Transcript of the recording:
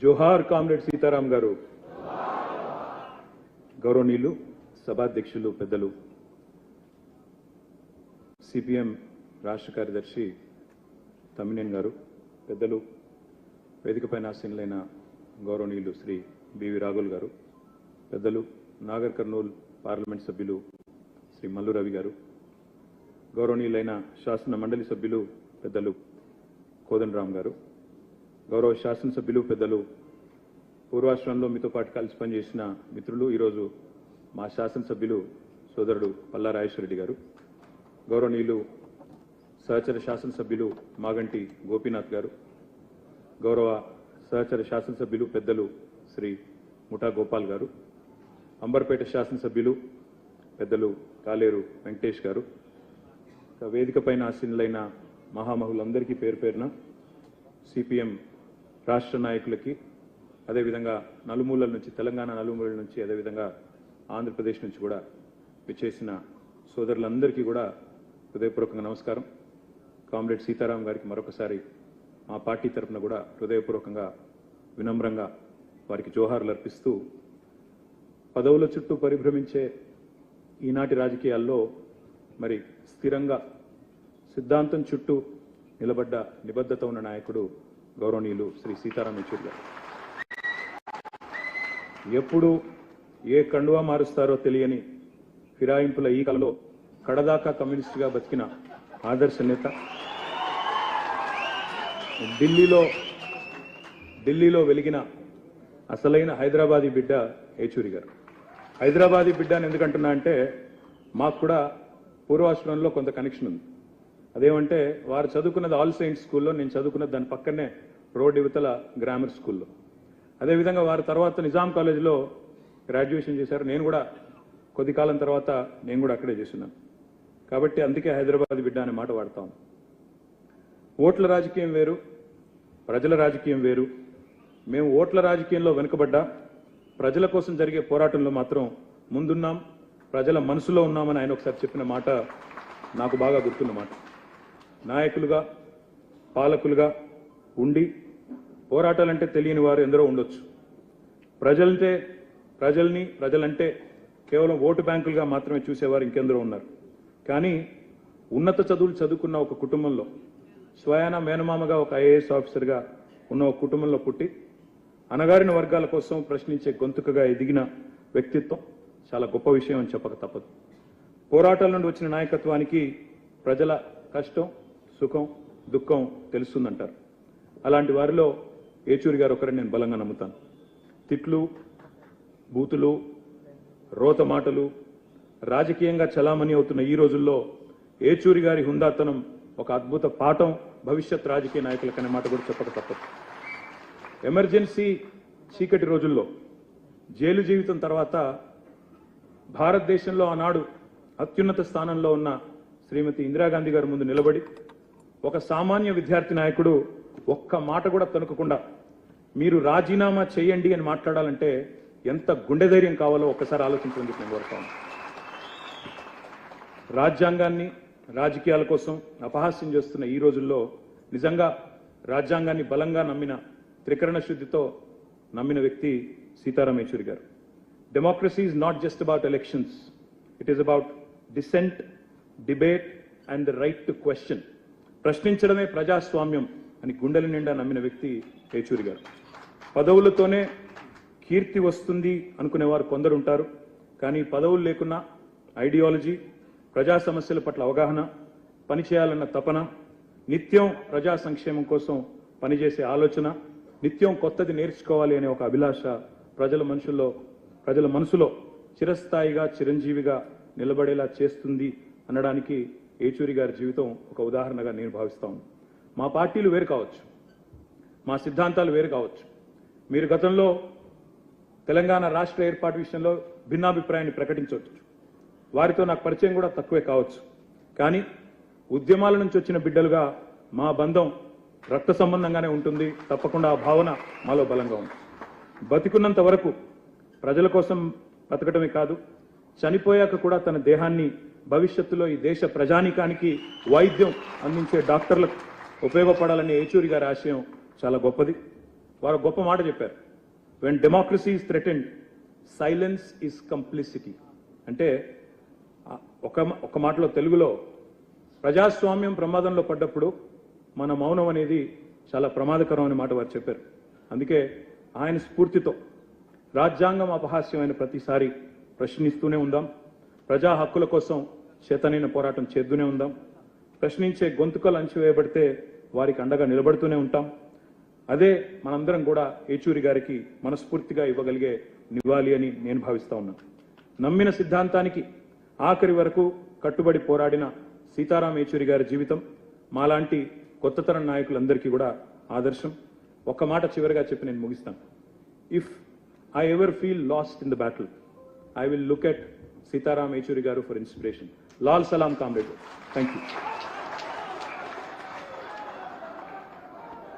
జోహార్ comrade Sitaram గారు. గౌరవనీయులు సభాధ్యక్షులు పెద్దలు సిపిఎం రాష్ట్ర కార్యదర్శి తమ్మినేని గారు, పెద్దలు వేదికపై ఆసీనులైన గౌరవనీయులు శ్రీ బివి రాఘుల్ గారు, పెద్దలు నాగర్ కర్నూల్ పార్లమెంట్ సభ్యులు శ్రీ మల్లు రవి గారు, గౌరవనీయులైన శాసన మండలి సభ్యులు పెద్దలు కోదండరాం గారు, గౌరవ శాసనసభ్యులు పెద్దలు పూర్వాశ్రమంలో మీతో పాటు కలిసి పనిచేసిన మిత్రులు, ఈరోజు మా శాసనసభ్యులు సోదరుడు పల్లా రాజేశ్వరరెడ్డి గారు, గౌరవనీయులు సహచర శాసనసభ్యులు మాగంటి గోపీనాథ్ గారు, గౌరవ సహచర శాసనసభ్యులు పెద్దలు శ్రీ ముఠా గోపాల్ గారు, అంబర్పేట శాసనసభ్యులు పెద్దలు కాలేరు వెంకటేష్ గారు, వేదికపైన ఆసీనులైన మహామహులందరికీ పేరు పేరున సిపిఎం రాష్ట్ర నాయకులకి, అదేవిధంగా నలుమూలల నుంచి, తెలంగాణ నలుమూలల నుంచి, అదేవిధంగా ఆంధ్రప్రదేశ్ నుంచి కూడా విచ్చేసిన సోదరులందరికీ కూడా హృదయపూర్వకంగా నమస్కారం. కామ్రేడ్ సీతారాం గారికి మరొకసారి మా పార్టీ తరఫున కూడా హృదయపూర్వకంగా వినమ్రంగా వారికి జోహార్లు అర్పిస్తూ, పదవుల చుట్టూ పరిభ్రమించే ఈనాటి రాజకీయాల్లో మరి స్థిరంగా సిద్ధాంతం చుట్టూ నిలబడ్డ నిబద్ధత ఉన్న నాయకుడు గౌరవనీయులు శ్రీ సీతారాం యెచూరి గారు. ఎప్పుడు ఏ కండువా మారుస్తారో తెలియని ఫిరాయింపుల ఈ కాలంలో కడదాకా కమ్యూనిస్టుగా బతికిన ఆదర్శ నేత, ఢిల్లీలో వెలిగిన అసలైన హైదరాబాదీ బిడ్డ యెచూరి గారు. హైదరాబాదీ బిడ్డ అని ఎందుకంటున్నా అంటే, మాకు కూడా పూర్వాశ్రమంలో కొంత కనెక్షన్ ఉంది. అదేమంటే, వారు చదువుకున్నది ఆల్ సెయింట్స్ స్కూల్లో, నేను చదువుకున్నది దాని పక్కనే రోడ్ యువతల గ్రామర్ స్కూల్లో. అదేవిధంగా వారి తర్వాత నిజాం కాలేజీలో గ్రాడ్యుయేషన్ చేశారు. నేను కూడా కొద్ది కాలం తర్వాత నేను కూడా అక్కడే చేస్తున్నాను. కాబట్టి అందుకే హైదరాబాద్ బిడ్డ అనే మాట వాడతాం. ఓట్ల రాజకీయం వేరు, ప్రజల రాజకీయం వేరు. మేము ఓట్ల రాజకీయంలో వెనుకబడ్డా ప్రజల కోసం జరిగే పోరాటంలో మాత్రం ముందున్నాం, ప్రజల మనసులో ఉన్నామని ఆయన ఒకసారి చెప్పిన మాట నాకు బాగా గుర్తున్న మాట. నాయకులుగా, పాలకులుగా ఉండి పోరాటాలంటే తెలియని వారు ఎందరో ఉండొచ్చు. ప్రజలంటే కేవలం ఓటు బ్యాంకులుగా మాత్రమే చూసేవారు ఇంకెందరో ఉన్నారు. కానీ ఉన్నత చదువులు చదువుకున్న ఒక కుటుంబంలో, స్వయాన మేనమామగా ఒక ఐఏఎస్ ఆఫీసర్గా ఉన్న ఒక కుటుంబంలో పుట్టి అణగారిన వర్గాల కోసం ప్రశ్నించే గొంతుకగా ఎదిగిన వ్యక్తిత్వం చాలా గొప్ప విషయం అని చెప్పక తప్పదు. పోరాటాల నుండి వచ్చిన నాయకత్వానికి ప్రజల కష్టం, సుఖం, దుఃఖం తెలుస్తుందంటారు. అలాంటి వారిలో యెచూరి గారు ఒకరని నేను బలంగా నమ్ముతాను. తిట్లు, బూతులు, రోత మాటలు రాజకీయంగా చలామణి అవుతున్న ఈ రోజుల్లో యెచూరి గారి హుందాతనం ఒక అద్భుత పాఠం భవిష్యత్ రాజకీయ నాయకులకనే మాట కూడా చెప్పక తప్పదు. ఎమర్జెన్సీ చీకటి రోజుల్లో, జైలు జీవితం తర్వాత భారతదేశంలో ఆనాడు అత్యున్నత స్థానంలో ఉన్న శ్రీమతి ఇందిరాగాంధీ గారి ముందు నిలబడి ఒక సామాన్య విద్యార్థి నాయకుడు ఒక్క మాట కూడా తణుకకుండా మీరు రాజీనామా చేయండి అని మాట్లాడాలంటే ఎంత గుండె ధైర్యం కావాలో ఒక్కసారి ఆలోచించండి. నేను కోరుతాను. రాజ్యాంగాన్ని రాజకీయాల కోసం అపహాస్యం చేస్తున్న ఈ రోజుల్లో నిజంగా రాజ్యాంగాన్ని బలంగా నమ్మిన, త్రికరణ శుద్ధితో నమ్మిన వ్యక్తి సీతారాం యెచూరి గారు. Democracy is not just about elections, it is about dissent, debate and the right to question. ప్రశ్నించడమే ప్రజాస్వామ్యం అని గుండెల నిండా నమ్మిన వ్యక్తి యెచూరి గారు. పదవులతోనే కీర్తి వస్తుంది అనుకునేవారు కొందరు ఉంటారు. కానీ పదవులు లేకున్నా ఐడియాలజీ, ప్రజా సమస్యల పట్ల అవగాహన, పనిచేయాలన్న తపన, నిత్యం ప్రజా సంక్షేమం కోసం పనిచేసే ఆలోచన, నిత్యం కొత్తది నేర్చుకోవాలి అనే ఒక అభిలాష ప్రజల మనసులో చిరస్థాయిగా, చిరంజీవిగా నిలబడేలా చేస్తుంది అనడానికి యెచూరి గారి జీవితం ఒక ఉదాహరణగా నేను భావిస్తాను. మా పార్టీలు వేరు కావచ్చు, మా సిద్ధాంతాలు వేరు కావచ్చు. మీరు గతంలో తెలంగాణ రాష్ట్ర ఏర్పాటు విషయంలో భిన్నాభిప్రాయాన్ని ప్రకటించవచ్చు. వారితో నాకు పరిచయం కూడా తక్కువే కావచ్చు. కానీ ఉద్యమాల నుంచి వచ్చిన బిడ్డలుగా మా బంధం రక్త సంబంధంగానే ఉంటుంది. తప్పకుండా ఆ భావన మాలో బలంగా ఉంది. బతికున్నంత వరకు ప్రజల కోసం బతకడమే కాదు, చనిపోయాక కూడా తన దేహాన్ని భవిష్యత్తులో ఈ దేశ ప్రజానీకానికి వైద్యం అందించే డాక్టర్లకు ఉపయోగపడాలనే యెచూరి గారి ఆశయం చాలా గొప్పది. వారు గొప్ప మాట చెప్పారు. When democracy is threatened, silence is complicity. అంటే ఒక మాటలో తెలుగులో ప్రజాస్వామ్యం ప్రమాదంలో పడ్డప్పుడు మన మౌనం అనేది చాలా ప్రమాదకరం అనే మాట వారు చెప్పారు. అందుకే ఆయన స్ఫూర్తితో రాజ్యాంగం అపహాస్యమైన ప్రతిసారి ప్రశ్నిస్తూనే ఉందాం, ప్రజా హక్కుల కోసం చేతనైన పోరాటం చేస్తూనే ఉందాం, ప్రశ్నించే గొంతుకలు అణచివేయబడితే వారికి అండగా నిలబడుతూనే ఉంటాం. అదే మనందరం కూడా ఏచూరి గారికి మనస్ఫూర్తిగా ఇవ్వగలిగే నివాళి అని నేను భావిస్తా ఉన్నాను. నమ్మిన సిద్ధాంతానికి ఆఖరి వరకు కట్టుబడి పోరాడిన సీతారాం ఏచూరి గారి జీవితం మాలాంటి కొత్త తరం నాయకులందరికీ కూడా ఆదర్శం. ఒక్క మాట చివరిగా చెప్పి నేను ముగిస్తాను. If I ever feel last in the battle, I will look at Sitaram Yechury Garu for inspiration. Lal Salam, comrade. Thank you.